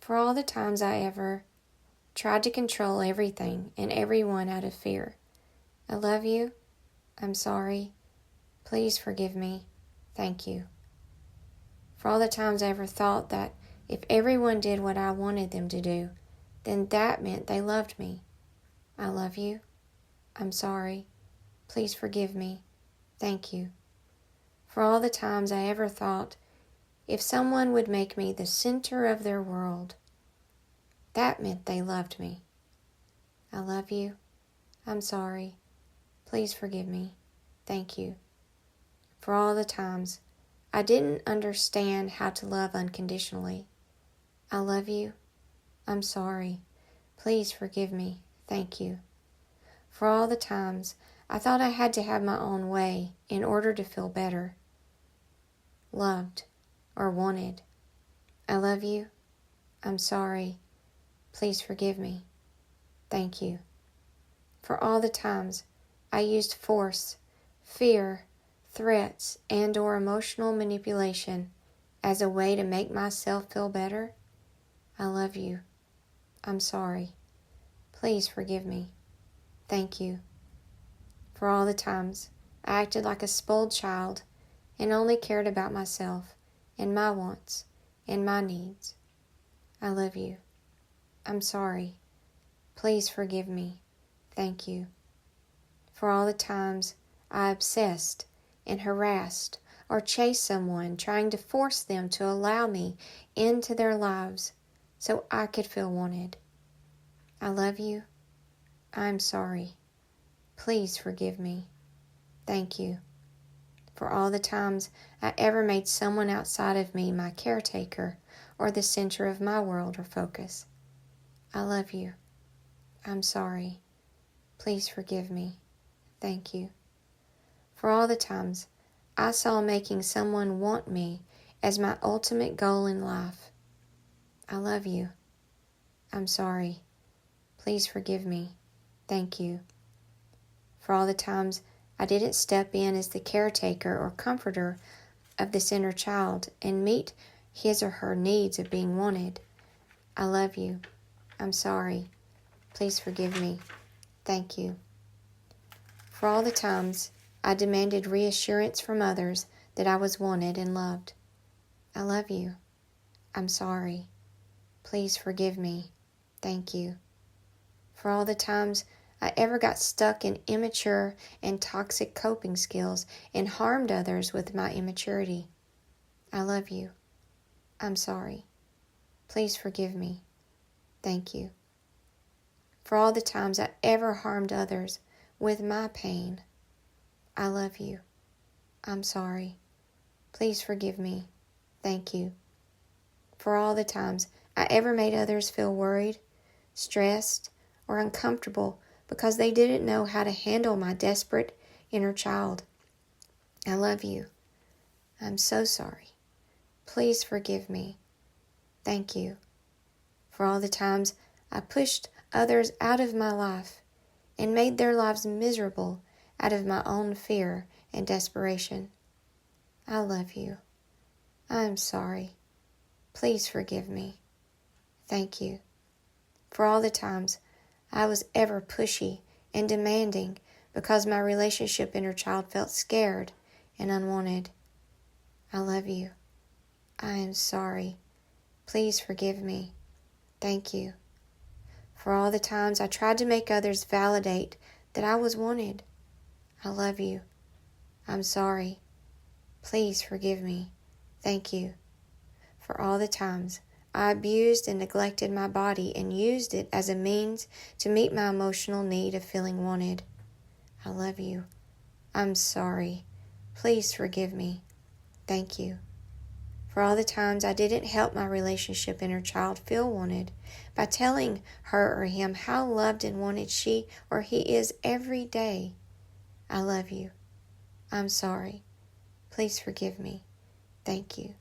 For all the times I ever tried to control everything and everyone out of fear. I love you. I'm sorry. Please forgive me. Thank you. For all the times I ever thought that if everyone did what I wanted them to do, then that meant they loved me. I love you. I'm sorry. Please forgive me. Thank you. For all the times I ever thought if someone would make me the center of their world, that meant they loved me. I love you. I'm sorry. Please forgive me. Thank you. For all the times I didn't understand how to love unconditionally. I love you. I'm sorry. Please forgive me. Thank you. For all the times I thought I had to have my own way in order to feel better, loved, or wanted. I love you. I'm sorry. Please forgive me. Thank you. For all the times I used force, fear, threats, and/or emotional manipulation as a way to make myself feel better. I love you. I'm sorry. Please forgive me. Thank you. For all the times I acted like a spoiled child and only cared about myself and my wants and my needs. I love you. I'm sorry. Please forgive me. Thank you. For all the times I obsessed and harassed or chased someone, trying to force them to allow me into their lives so I could feel wanted. I love you. I'm sorry. Please forgive me. Thank you. For all the times I ever made someone outside of me my caretaker or the center of my world or focus. I love you. I'm sorry. Please forgive me. Thank you. For all the times I saw making someone want me as my ultimate goal in life. I love you. I'm sorry. Please forgive me. Thank you. For all the times I didn't step in as the caretaker or comforter of this inner child and meet his or her needs of being wanted. I love you. I'm sorry. Please forgive me. Thank you. For all the times I demanded reassurance from others that I was wanted and loved. I love you. I'm sorry. Please forgive me. Thank you. For all the times I ever got stuck in immature and toxic coping skills and harmed others with my immaturity. I love you. I'm sorry. Please forgive me. Thank you. For all the times I ever harmed others with my pain. I love you. I'm sorry. Please forgive me. Thank you. For all the times I ever made others feel worried, stressed, or uncomfortable because they didn't know how to handle my desperate inner child. I love you. I'm so sorry. Please forgive me. Thank you. For all the times I pushed others out of my life and made their lives miserable out of my own fear and desperation. I love you. I'm sorry. Please forgive me. Thank you. For all the times I was ever pushy and demanding because my relationship inner child felt scared and unwanted. I love you. I am sorry. Please forgive me. Thank you. For all the times I tried to make others validate that I was wanted. I love you. I'm sorry. Please forgive me. Thank you. For all the times I abused and neglected my body and used it as a means to meet my emotional need of feeling wanted. I love you. I'm sorry. Please forgive me. Thank you. For all the times I didn't help my relationship inner child feel wanted by telling her or him how loved and wanted she or he is every day. I love you. I'm sorry. Please forgive me. Thank you.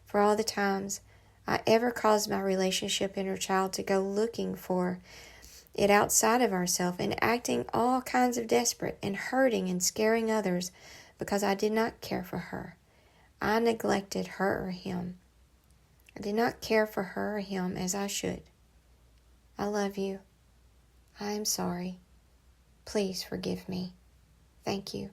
For all the times I ever caused my relationship inner child to go looking for it outside of ourselves and acting all kinds of desperate and hurting and scaring others because I did not care for her. I neglected her or him. I did not care for her or him as I should. I love you. I am sorry. Please forgive me. Thank you.